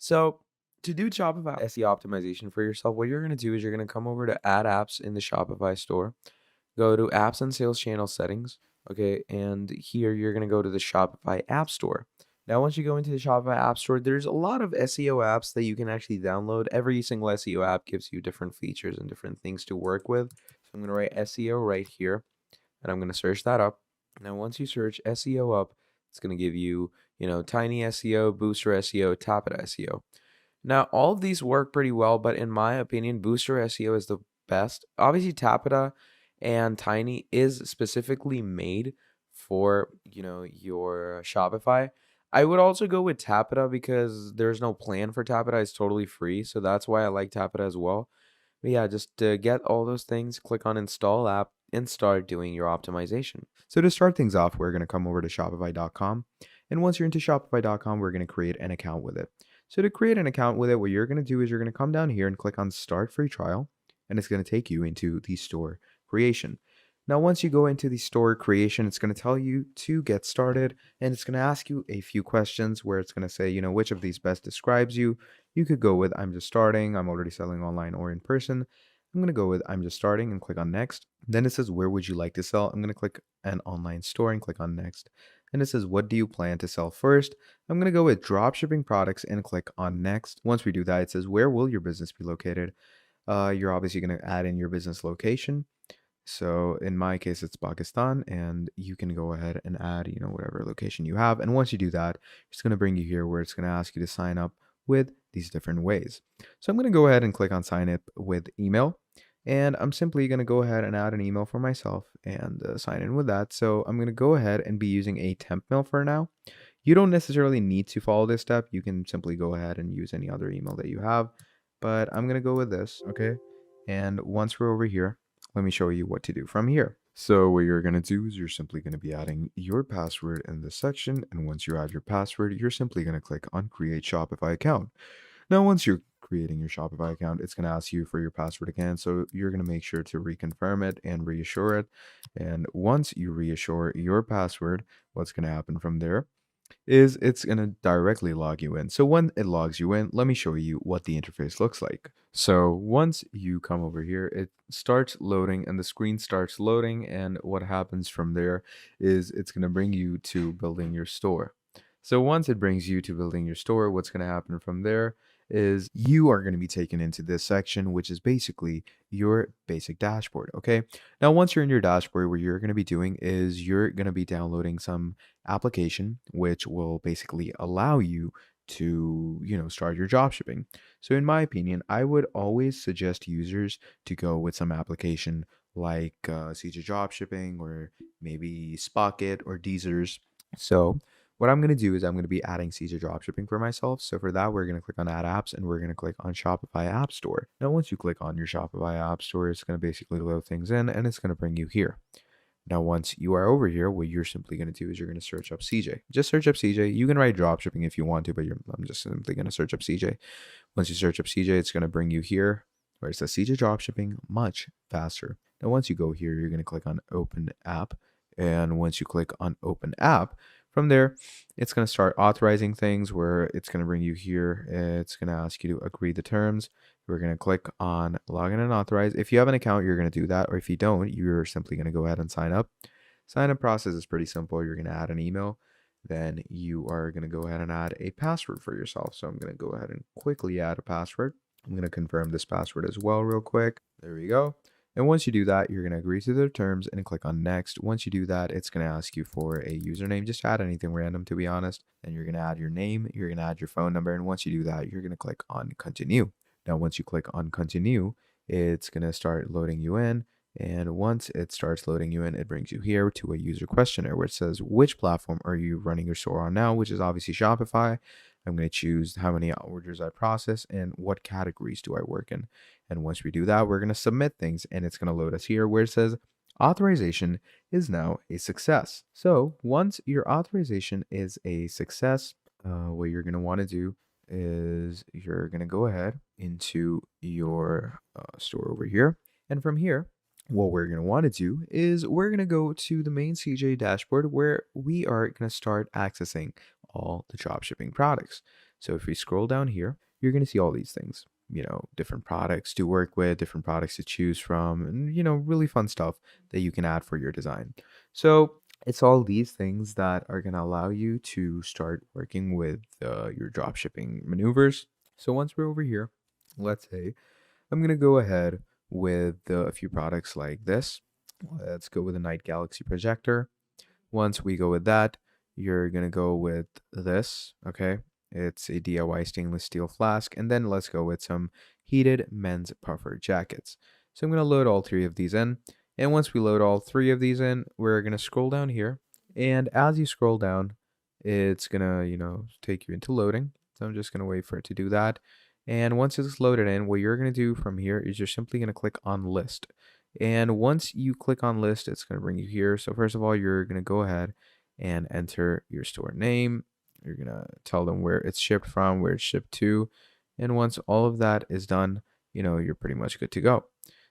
So to do Shopify SEO optimization for yourself, what you're going to do is you're going to come over to add apps in the Shopify store, go to apps and sales channel settings. Okay. And here you're going to go to the Shopify app store. Now, once you go into the Shopify app store, there's a lot of SEO apps that you can actually download. Every single SEO app gives you different features and different things to work with. So I'm going to write SEO right here and I'm going to search that up. Now, once you search SEO up, it's going to give you, Tiny SEO, Booster SEO, Tapit SEO. Now, all of these work pretty well, but in my opinion, Booster SEO is the best. Obviously, Tapita and Tiny is specifically made for, your Shopify. I would also go with Tapita because there's no plan for Tapita. It's totally free, so that's why I like Tapita as well. But yeah, just to get all those things, click on install app and start doing your optimization. So to start things off, we're going to come over to shopify.com. And once you're into shopify.com, we're going to create an account with it. So to create an account with it, what you're going to do is you're going to come down here and click on Start Free Trial, and it's going to take you into the store creation. Now, once you go into the store creation, it's going to tell you to get started, and it's going to ask you a few questions where it's going to say, which of these best describes you. You could go with I'm just starting, I'm already selling online or in person. I'm going to go with I'm just starting and click on next. Then it says, where would you like to sell? I'm going to click an online store and click on next. And it says, what do you plan to sell first? I'm going to go with drop shipping products and click on next. Once we do that, it says, where will your business be located? You're obviously going to add in your business location. So in my case, it's Pakistan, and you can go ahead and add, whatever location you have. And once you do that, it's going to bring you here where it's going to ask you to sign up with these different ways. So I'm going to go ahead and click on sign up with email. And I'm simply going to go ahead and add an email for myself and sign in with that. So I'm going to go ahead and be using a temp mail for now. You don't necessarily need to follow this step. You can simply go ahead and use any other email that you have. But I'm going to go with this, okay? And once we're over here, let me show you what to do from here. So what you're going to do is you're simply going to be adding your password in this section. And once you add your password, you're simply going to click on Create Shopify Account. Now, once you're creating your Shopify account, it's going to ask you for your password again. So you're going to make sure to reconfirm it and reassure it. And once you reassure your password, what's going to happen from there is it's going to directly log you in. So when it logs you in, let me show you what the interface looks like. So once you come over here, it starts loading and the screen starts loading. And what happens from there is it's going to bring you to building your store. So once it brings you to building your store, what's going to happen from there is you are going to be taken into this section, which is basically your basic dashboard. Okay. Now, once you're in your dashboard, what you're going to be doing is you're going to be downloading some application, which will basically allow you to, start your drop shipping. So in my opinion, I would always suggest users to go with some application like CJ Dropshipping or maybe Spocket or Deezers. So what I'm going to do is I'm going to be adding CJ Dropshipping for myself. So for that, we're going to click on Add Apps and we're going to click on Shopify App Store. Now, once you click on your Shopify App Store, it's going to basically load things in and it's going to bring you here. Now, once you are over here, what you're simply going to do is you're going to search up CJ. Just search up CJ. You can write dropshipping if you want to, but I'm just simply going to search up CJ. Once you search up CJ, it's going to bring you here where it says CJ Dropshipping much faster. Now, once you go here, you're going to click on Open App. And once you click on Open App, from there, it's going to start authorizing things where it's going to bring you here. It's going to ask you to agree the terms. We're going to click on login and authorize. If you have an account, you're going to do that. Or if you don't, you're simply going to go ahead and sign up. Sign up process is pretty simple. You're going to add an email. Then you are going to go ahead and add a password for yourself. So I'm going to go ahead and quickly add a password. I'm going to confirm this password as well real quick. There we go. And once you do that, you're going to agree to the terms and click on next. Once you do that, it's going to ask you for a username. Just add anything random, to be honest. Then you're going to add your name. You're going to add your phone number. And once you do that, you're going to click on continue. Now, once you click on continue, it's going to start loading you in. And once it starts loading you in, it brings you here to a user questionnaire where it says, which platform are you running your store on now, which is obviously Shopify. I'm going to choose how many orders I process and what categories do I work in. And once we do that, we're going to submit things and it's going to load us here where it says authorization is now a success. So once your authorization is a success, what you're going to want to do is you're going to go ahead into your store over here. And from here, what we're going to want to do is we're going to go to the main CJ dashboard where we are going to start accessing all the dropshipping products. So if we scroll down here, you're going to see all these things, different products to work with, different products to choose from, and, really fun stuff that you can add for your design. So it's all these things that are going to allow you to start working with your dropshipping maneuvers. So once we're over here, let's say I'm going to go ahead with a few products like this. Let's go with a Night Galaxy projector. Once we go with that, you're going to go with this, okay? It's a DIY stainless steel flask. And then let's go with some heated men's puffer jackets. So I'm going to load all three of these in. And once we load all three of these in, we're going to scroll down here. And as you scroll down, it's going to, take you into loading. So I'm just going to wait for it to do that. And once it's loaded in, what you're going to do from here is you're simply going to click on list. And once you click on list, it's going to bring you here. So first of all, you're going to go ahead and enter your store name. You're going to tell them where it's shipped from, where it's shipped to. And once all of that is done, you're pretty much good to go.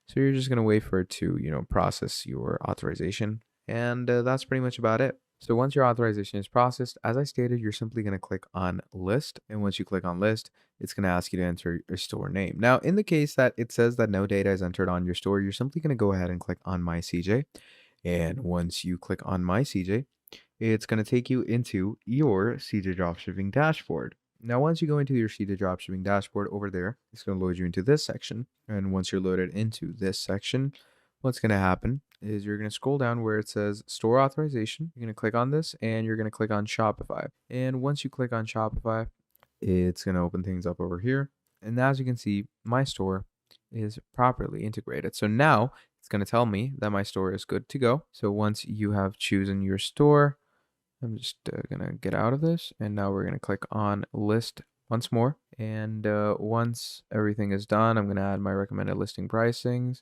So you're just going to wait for it to, process your authorization. And that's pretty much about it. So once your authorization is processed, as I stated, you're simply going to click on list. And once you click on list, it's going to ask you to enter your store name. Now, in the case that it says that no data is entered on your store, you're simply going to go ahead and click on My CJ. And once you click on My CJ, it's going to take you into your CJ Dropshipping dashboard. Now, once you go into your CJ Dropshipping dashboard over there, it's going to load you into this section. And once you're loaded into this section, what's going to happen is you're going to scroll down where it says store authorization. You're going to click on this and you're going to click on Shopify. And once you click on Shopify, it's going to open things up over here. And as you can see, my store is properly integrated. So now it's going to tell me that my store is good to go. So once you have chosen your store, I'm just going to get out of this. And now we're going to click on list once more. And once everything is done, I'm going to add my recommended listing pricings.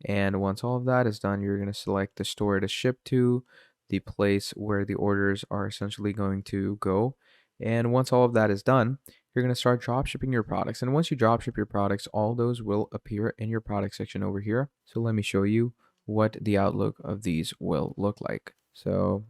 And once all of that is done, you're going to select the store to ship to, the place where the orders are essentially going to go. And once all of that is done, you're going to start drop shipping your products. And once you drop ship your products, all those will appear in your product section over here. So let me show you what the outlook of these will look like. So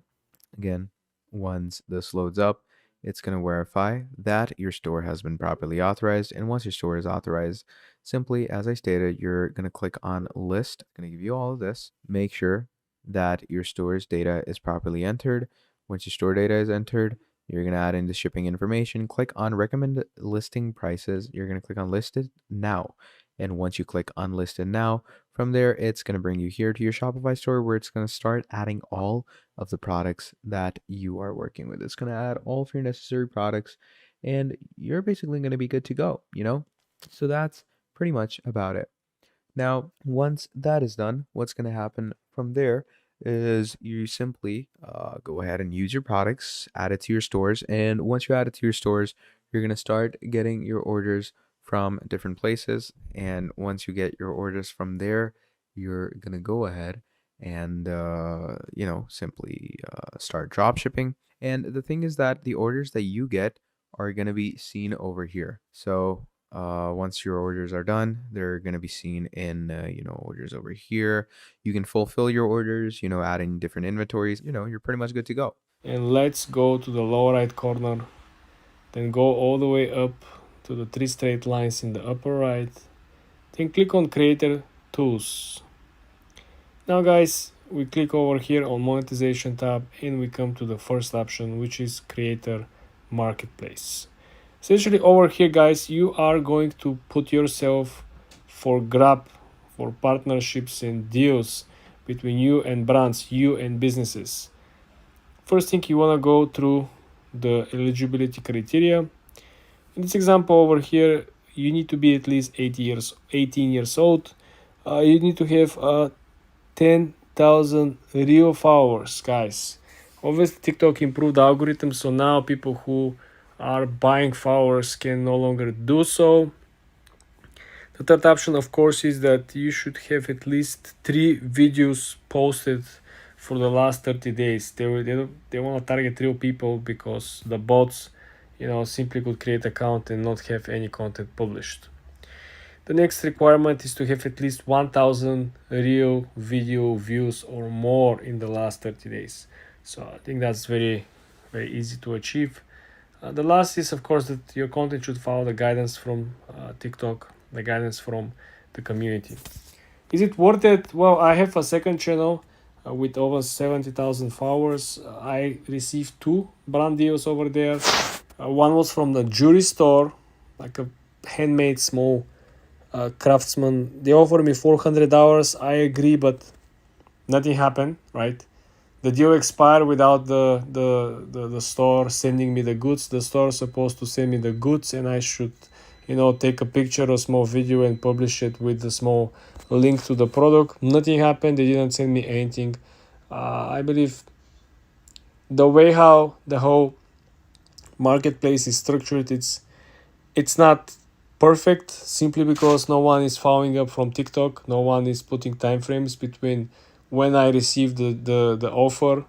again, once this loads up, it's going to verify that your store has been properly authorized. And once your store is authorized, simply, as I stated, you're going to click on list. I'm going to give you all of this. Make sure that your store's data is properly entered. Once your store data is entered, you're going to add in the shipping information. Click on recommend listing prices. You're going to click on listed now. And once you click on listed now, from there, it's going to bring you here to your Shopify store where it's going to start adding all of the products that you are working with. It's going to add all of your necessary products and you're basically going to be good to go, So that's pretty much about it. Now, once that is done, what's going to happen from there is you simply go ahead and use your products, add it to your stores. And once you add it to your stores, you're going to start getting your orders from different places. And once you get your orders from there, you're going to go ahead and, simply start drop shipping. And the thing is that the orders that you get are going to be seen over here. So once your orders are done, they're going to be seen in, orders over here. You can fulfill your orders, adding different inventories, you're pretty much good to go. And let's go to the lower right corner, then go all the way up to the three straight lines in the upper right, then click on Creator Tools. Now guys, we click over here on Monetization tab and we come to the first option, which is Creator Marketplace. Essentially over here guys, you are going to put yourself for grab for partnerships and deals between you and brands, you and businesses. First thing, you want to go through the eligibility criteria. In this example over here, you need to be at least 18 years old. You need to have 10,000 real followers, guys. Obviously, TikTok improved the algorithm, so now people who are buying followers can no longer do so. The third option, of course, is that you should have at least 3 videos posted for the last 30 days. They want to target real people because the bots, simply could create an account and not have any content published. The next requirement is to have at least 1,000 real video views or more in the last 30 days. So I think that's very, very easy to achieve. The last is, of course, that your content should follow the guidance from TikTok, the guidance from the community. Is it worth it? Well, I have a second channel with over 70,000 followers. I received 2 brand deals over there. One was from the jewelry store, like a handmade small craftsman. They offered me $400. I agree, but nothing happened, right? The deal expired without the store sending me the goods. The store is supposed to send me the goods, and I should, take a picture or small video and publish it with the small link to the product. Nothing happened. They didn't send me anything. I believe the way how the whole marketplace is structured, it's not perfect, simply because no one is following up from TikTok. No one is putting time frames between when I receive the offer.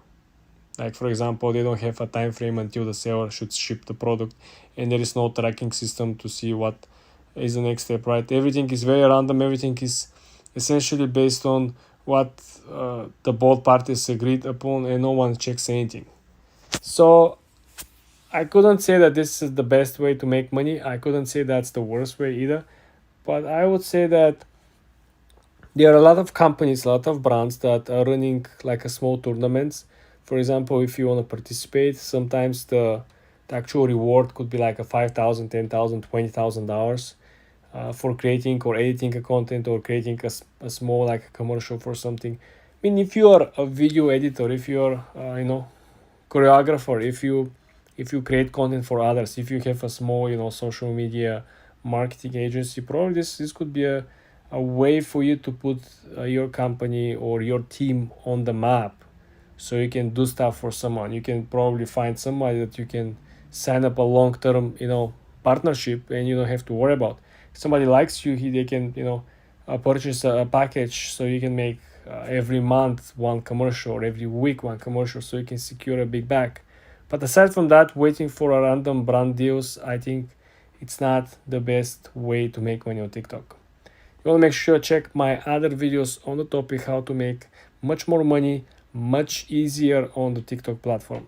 Like, for example, they don't have a time frame until the seller should ship the product, and there is no tracking system to see what is the next step, right? Everything is very random. Everything is essentially based on what the both parties agreed upon, and no one checks anything. So I couldn't say that this is the best way to make money. I couldn't say that's the worst way either. But I would say that there are a lot of companies, a lot of brands that are running like a small tournaments. For example, if you want to participate, sometimes the actual reward could be like a $5,000, $10,000, $20,000 for creating or editing a content, or creating a small like a commercial for something. I mean, if you are a video editor, if you are choreographer, if you create content for others, if you have a small social media marketing agency, probably this could be a way for you to put your company or your team on the map, so you can do stuff for someone. You can probably find somebody that you can sign up a long-term partnership, and you don't have to worry about. If somebody likes you, they can purchase a package, so you can make every month one commercial, or every week one commercial, so you can secure a big bag. But aside from that, waiting for a random brand deals, I think it's not the best way to make money on TikTok. You want to make sure check my other videos on the topic how to make much more money, much easier on the TikTok platform.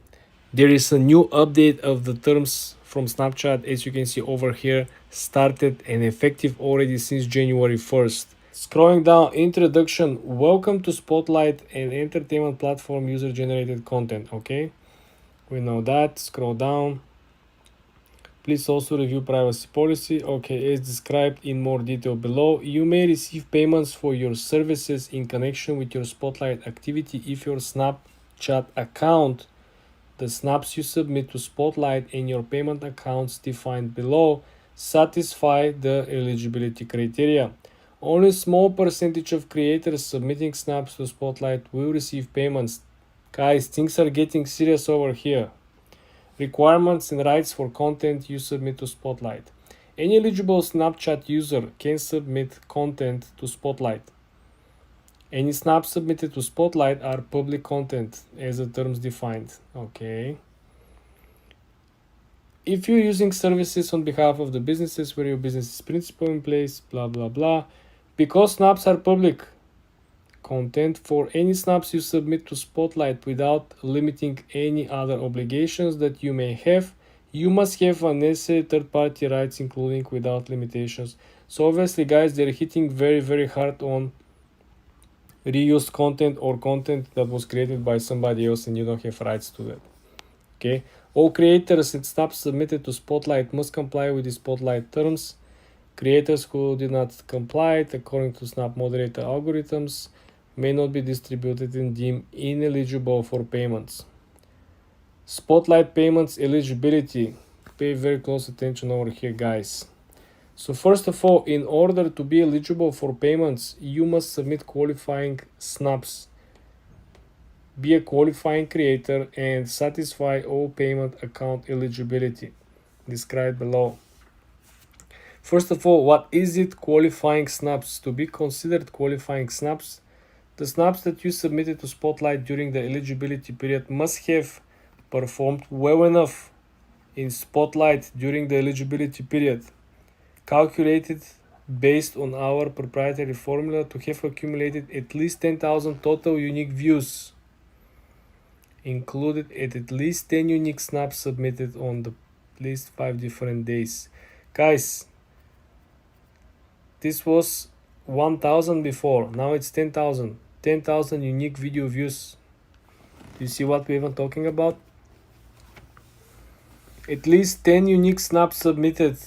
There is a new update of the terms from Snapchat, as you can see over here, started and effective already since January 1st. Scrolling down, introduction, welcome to Spotlight, an entertainment platform, user generated content. Okay, we know that. Scroll down. Please also review privacy policy. Okay, as described in more detail below, you may receive payments for your services in connection with your Spotlight activity if your Snapchat account, the snaps you submit to Spotlight, and your payment accounts defined below satisfy the eligibility criteria. Only a small percentage of creators submitting snaps to Spotlight will receive payments. Guys, things are getting serious over here. Requirements and rights for content you submit to Spotlight. Any eligible Snapchat user can submit content to Spotlight. Any snaps submitted to Spotlight are public content as the terms defined. Okay. If you're using services on behalf of the businesses where your business is principal in place, blah blah blah. Because snaps are public content, for any snaps you submit to Spotlight without limiting any other obligations that you may have, you must have unnecessary third-party rights, including without limitations. So obviously, guys, they're hitting very, very hard on reused content or content that was created by somebody else and you don't have rights to that. Okay, all creators and snaps submitted to Spotlight must comply with the Spotlight terms. Creators who did not comply, according to Snap moderator algorithms, may not be distributed and deemed ineligible for payments. Spotlight payments eligibility. Pay very close attention over here, guys. So first of all, in order to be eligible for payments, you must submit qualifying snaps, be a qualifying creator, and satisfy all payment account eligibility described below. First of all, what is it qualifying snaps? To be considered qualifying snaps, the snaps that you submitted to Spotlight during the eligibility period must have performed well enough in Spotlight during the eligibility period, calculated based on our proprietary formula, to have accumulated at least 10,000 total unique views, included at least 10 unique snaps submitted on the at least 5 different days. Guys, this was 1000 before, now it's 10,000. 10,000 unique video views. Do you see what we're even talking about? At least 10 unique snaps submitted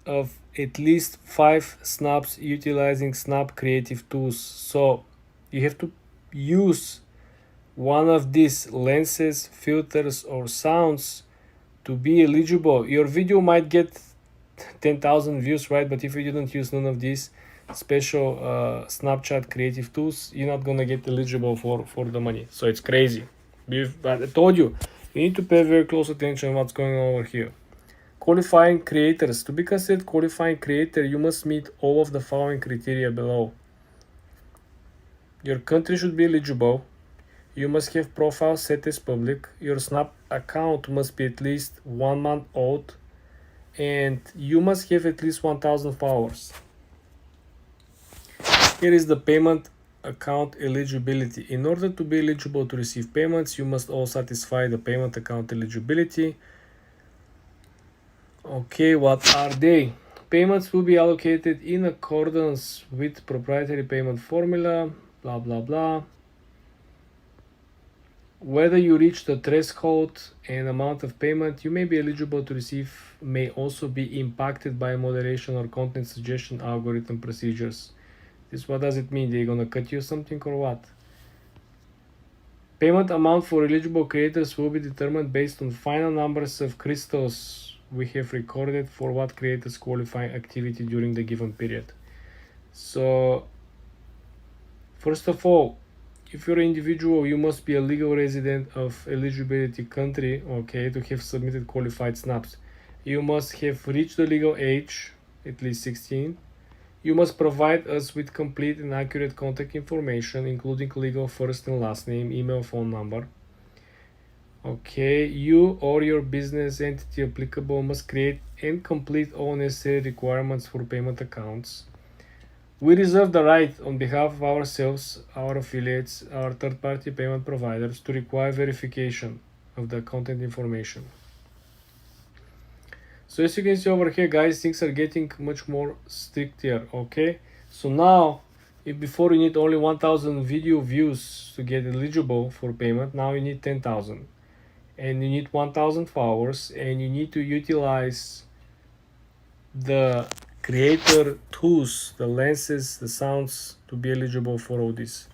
of at least 5 snaps utilizing snap creative tools. So you have to use one of these lenses, filters, or sounds to be eligible. Your video might get 10,000 views, right? But if you didn't use none of these special Snapchat creative tools, you're not gonna get eligible for the money. So it's crazy. But I told you, you need to pay very close attention what's going on over here. Qualifying creators. To be considered qualifying creator, you must meet all of the following criteria below. Your country should be eligible. You must have profile set as public. Your Snap account must be at least 1 month old. And you must have at least 1000 followers. Here is the payment account eligibility. In order to be eligible to receive payments, you must all satisfy the payment account eligibility. Okay, what are they? Payments will be allocated in accordance with proprietary payment formula, blah blah blah. Whether you reach the threshold and amount of payment you may be eligible to receive may also be impacted by moderation or content suggestion algorithm procedures. What does it mean? They're gonna cut you something or what? Payment amount for eligible creators will be determined based on final numbers of crystals we have recorded for what creators qualifying activity during the given period. So, first of all, if you're an individual, you must be a legal resident of eligibility country, okay, to have submitted qualified snaps. You must have reached the legal age, at least 16. You must provide us with complete and accurate contact information, including legal first and last name, email, phone number. Okay, you or your business entity applicable must create and complete all necessary requirements for payment accounts. We reserve the right on behalf of ourselves, our affiliates, our third-party payment providers to require verification of the content information. So as you can see over here, guys, things are getting much more strict here, okay? So now, if before you need only 1000 video views to get eligible for payment, now you need 10,000. And you need 1000 followers, and you need to utilize the creator tools, the lenses, the sounds to be eligible for all this,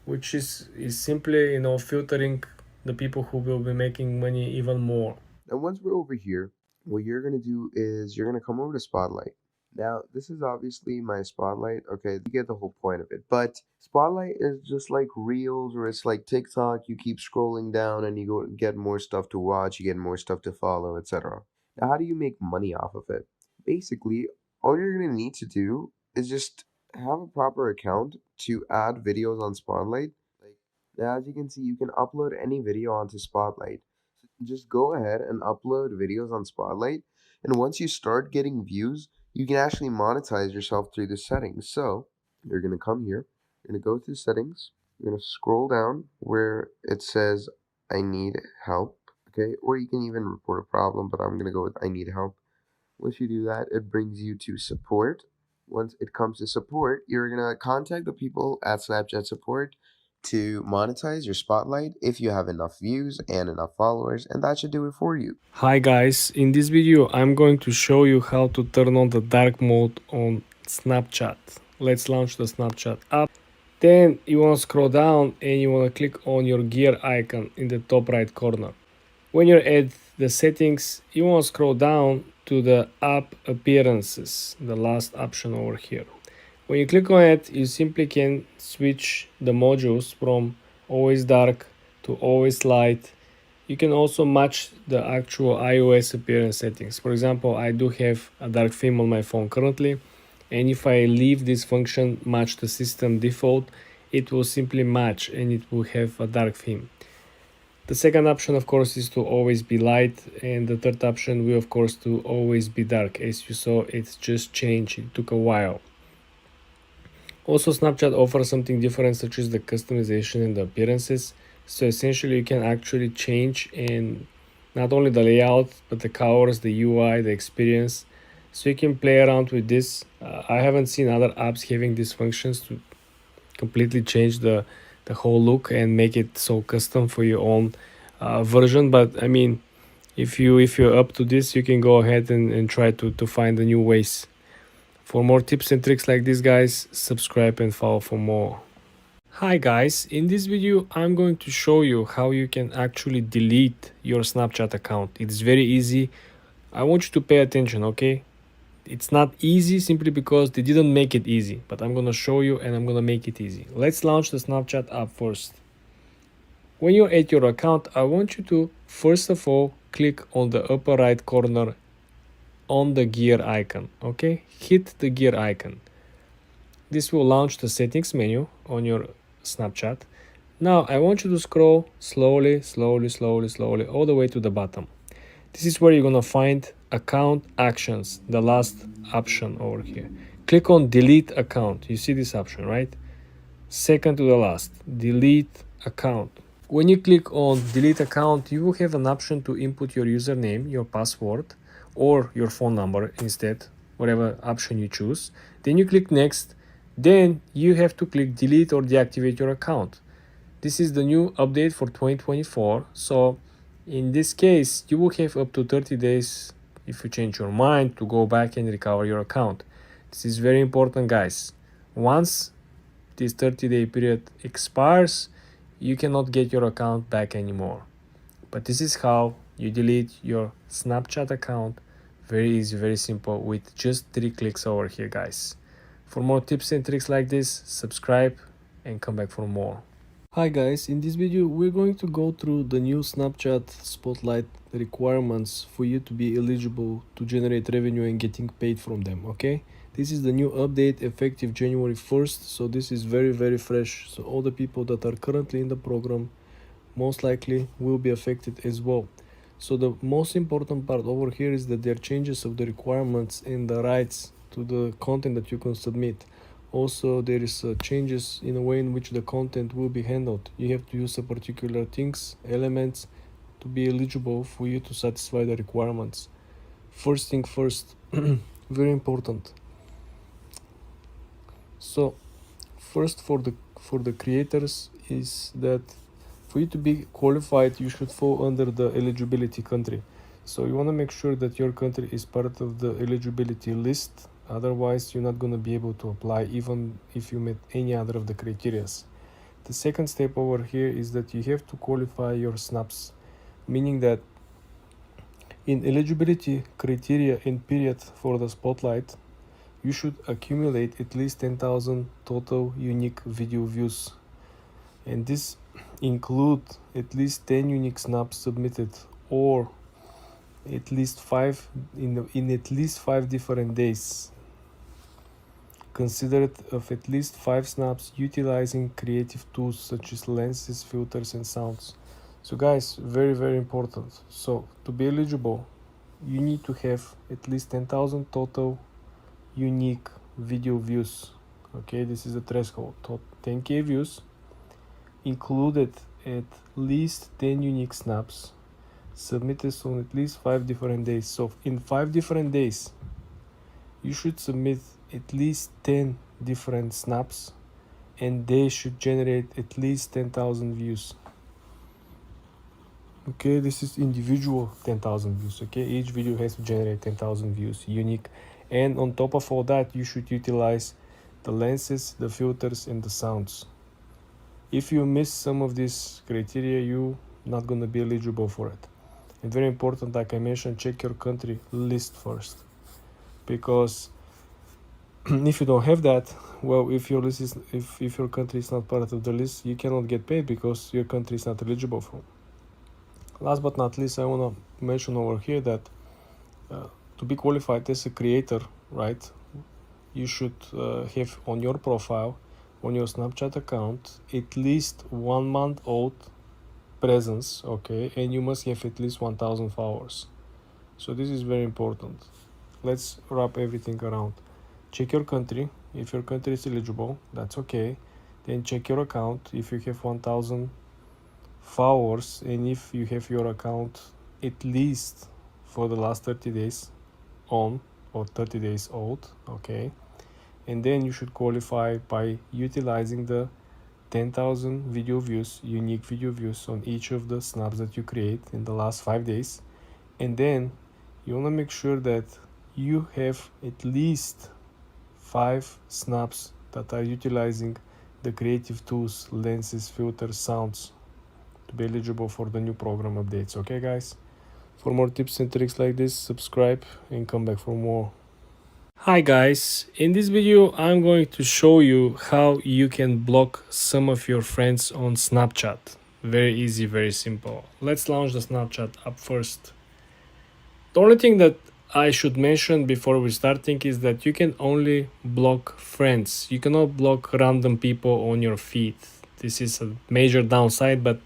which is simply, filtering the people who will be making money even more. And once we're over here, what you're going to do is you're going to come over to Spotlight. Now, this is obviously my Spotlight. Okay, you get the whole point of it. But Spotlight is just like Reels, or it's like TikTok. You keep scrolling down and you go get more stuff to watch, you get more stuff to follow, etc. Now, how do you make money off of it? Basically, all you're going to need to do is just have a proper account to add videos on Spotlight. Now, as you can see, you can upload any video onto Spotlight. Just go ahead and upload videos on Spotlight, and once you start getting views, you can actually monetize yourself through the settings. So you're going to come here, you're going to go through settings, you're going to scroll down where it says I need help, okay, or you can even report a problem, but I'm going to go with I need help. Once you do that, it brings you to support. Once it comes to support, you're going to contact the people at Snapchat support to monetize your Spotlight if you have enough views and enough followers, and that should do it for you. Hi guys, in this video I'm going to show you how to turn on the dark mode on Snapchat. Let's launch the Snapchat app. Then you want to scroll down and you want to click on your gear icon in the top right corner. When you're at the settings, you want to scroll down to the app appearances, the last option over here. When you click on it, you simply can switch the modules from always dark to always light. You can also match the actual iOS appearance settings. For example, I do have a dark theme on my phone currently, and if I leave this function match the system default, it will simply match and it will have a dark theme. The second option, of course, is to always be light, and the third option will, of course, to always be dark. As you saw, it's just changed. It took a while. Also, Snapchat offers something different, such as the customization and the appearances. So essentially, you can actually change and not only the layout, but the colors, the UI, the experience. So you can play around with this. I haven't seen other apps having these functions to completely change the whole look and make it so custom for your own version. But I mean, if you're up to this, you can go ahead and try to find the new ways. For more tips and tricks like this, guys, subscribe and follow for more. Hi guys, in this video I'm going to show you how you can actually delete your Snapchat account. It's very easy. I want you to pay attention, okay? It's not easy simply because they didn't make it easy, but I'm gonna show you and I'm gonna make it easy. Let's launch the Snapchat app first. When you're at your account, I want you to first of all click on the upper right corner on the gear icon, okay? Hit the gear icon. This will launch the settings menu on your Snapchat. Now I want you to scroll slowly all the way to the bottom. This is where you're gonna find account actions, the last option over here. Click on delete account. You see this option, right? Second to the last, delete account. When you click on delete account, you will have an option to input your username, your password, or your phone number instead, whatever option you choose. Then you click next. Then you have to click delete or deactivate your account. This is the new update for 2024. So in this case, you will have up to 30 days if you change your mind to go back and recover your account. This is very important, guys. Once this 30-day period expires, you cannot get your account back anymore. But this is how you delete your Snapchat account. Very easy, very simple, with just 3 clicks over here, guys. For more tips and tricks like this, subscribe and come back for more. Hi guys, in this video we're going to go through the new Snapchat Spotlight requirements for you to be eligible to generate revenue and getting paid from them, okay? This is the new update effective January 1st, so this is very fresh. So all the people that are currently in the program most likely will be affected as well. So the most important part over here is that there are changes of the requirements and the rights to the content that you can submit. Also, there is changes in the way in which the content will be handled. You have to use a particular things, elements to be eligible for you to satisfy the requirements. First thing first, very important. So first for the creators is that for you to be qualified, you should fall under the eligibility country. So you want to make sure that your country is part of the eligibility list. Otherwise, you're not going to be able to apply even if you met any other of the criteria. The second step over here is that you have to qualify your snaps, meaning that in eligibility criteria and period for the Spotlight, you should accumulate at least 10,000 total unique video views. And this include at least 10 unique snaps submitted, or at least 5 in at least 5 different days. Consider it of at least 5 snaps utilizing creative tools such as lenses, filters, and sounds. So guys, very important. So to be eligible, you need to have at least 10,000 total unique video views. Okay, this is the threshold. 10k views, included at least 10 unique snaps, submitted on at least 5 different days. So in 5 different days, you should submit at least 10 different snaps, and they should generate at least 10,000 views. Okay, this is individual 10,000 views. Okay, each video has to generate 10,000 views, unique. And on top of all that, you should utilize the lenses, the filters, and the sounds. If you miss some of these criteria, you're not going to be eligible for it. And very important, like I mentioned, check your country list first, because if you don't have that, well, if your list is if your country is not part of the list, you cannot get paid because your country is not eligible for. Last but not least, I want to mention over here that to be qualified as a creator, right, you should have on your profile, on your Snapchat account, at least 1 month old presence, okay, and you must have at least 1,000 followers. So this is very important. Let's wrap everything around. Check your country. If your country is eligible, that's okay. Then check your account if you have 1,000 followers, and if you have your account at least for the last 30 days on or 30 days old, okay? And then you should qualify by utilizing the 10,000 video views, unique video views on each of the snaps that you create in the last 5 days. And then you want to make sure that you have at least 5 snaps that are utilizing the creative tools, lenses, filters, sounds to be eligible for the new program updates. Okay, guys? For more tips and tricks like this, subscribe and come back for more. Hi guys, in this video I'm going to show you how you can block some of your friends on Snapchat. Very easy, very simple. Let's launch the Snapchat app first. The only thing that I should mention before we starting is that you can only block friends. You cannot block random people on your feed. This is a major downside, but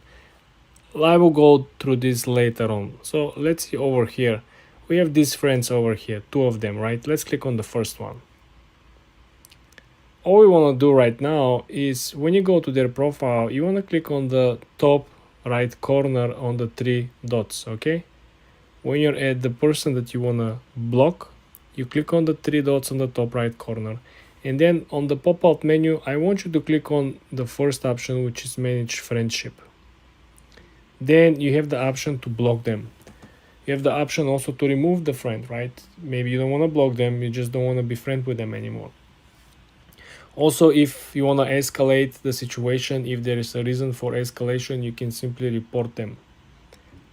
I will go through this later on. So let's see over here. We have these friends over here, 2 of them, right? Let's click on the first one. All we want to do right now is when you go to their profile, you want to click on the top right corner on the 3 dots, okay? When you're at the person that you want to block, you click on the 3 dots on the top right corner. And then on the pop-out menu, I want you to click on the first option, which is manage friendship. Then you have the option to block them. You have the option also to remove the friend, right? Maybe you don't want to block them, you just don't want to be friends with them anymore. Also, if you want to escalate the situation, if there is a reason for escalation, you can simply report them.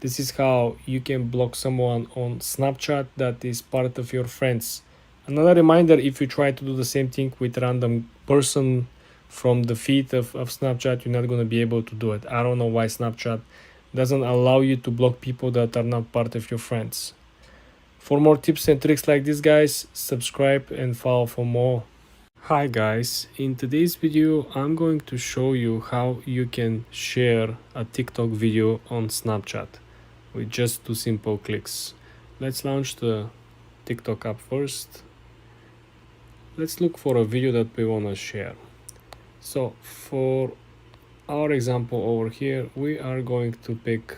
This is how you can block someone on Snapchat that is part of your friends. Another reminder, if you try to do the same thing with random person from the feed of Snapchat, you're not going to be able to do it. I don't know why Snapchat doesn't allow you to block people that are not part of your friends. For more tips and tricks like this, guys, subscribe and follow for more. Hi guys, in today's video I'm going to show you how you can share a TikTok video on Snapchat with just 2 simple clicks. Let's launch the TikTok app first. Let's look for a video that we want to share. So for our example over here, we are going to pick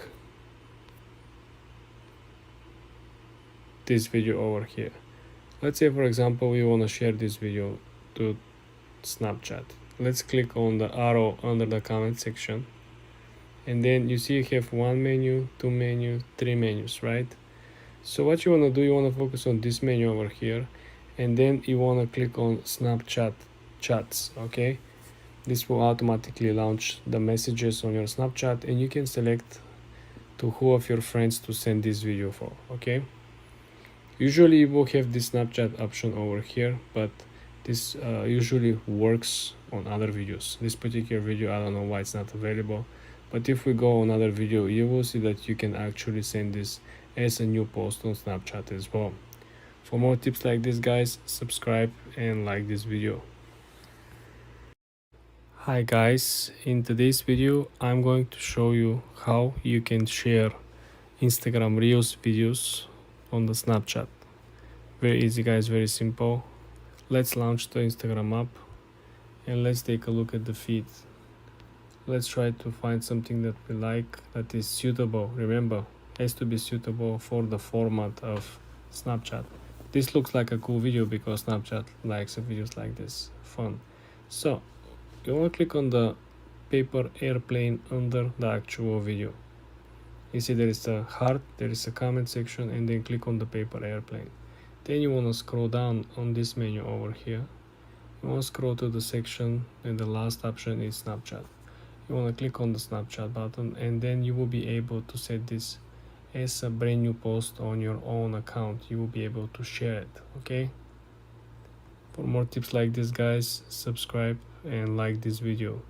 this video over here. Let's say, for example, we want to share this video to Snapchat. Let's click on the arrow under the comment section. And then you see you have 1 menu, 2 menu, 3 menus, right? So what you want to do, you want to focus on this menu over here. And then you want to click on Snapchat chats, okay? This will automatically launch the messages on your Snapchat, and you can select to who of your friends to send this video for, okay? Usually you will have this Snapchat option over here, but this usually works on other videos. This particular video, I don't know why it's not available, but if we go on another video, you will see that you can actually send this as a new post on Snapchat as well. For more tips like this, guys, subscribe and like this video. Hi guys, in today's video I'm going to show you how you can share Instagram Reels videos on the Snapchat. Very easy guys, very simple. Let's launch the Instagram app and let's take a look at the feed. Let's try to find something that we like, that is suitable. Remember, it has to be suitable for the format of Snapchat. This looks like a cool video because Snapchat likes videos like this, fun. So you want to click on the paper airplane under the actual video. You see there is a heart, there is a comment section, and then click on the paper airplane. Then you want to scroll down on this menu over here. You want to scroll to the section, and the last option is Snapchat. You want to click on the Snapchat button, and then you will be able to set this as a brand new post on your own account. You will be able to share it, okay? For more tips like this, guys, subscribe and like this video.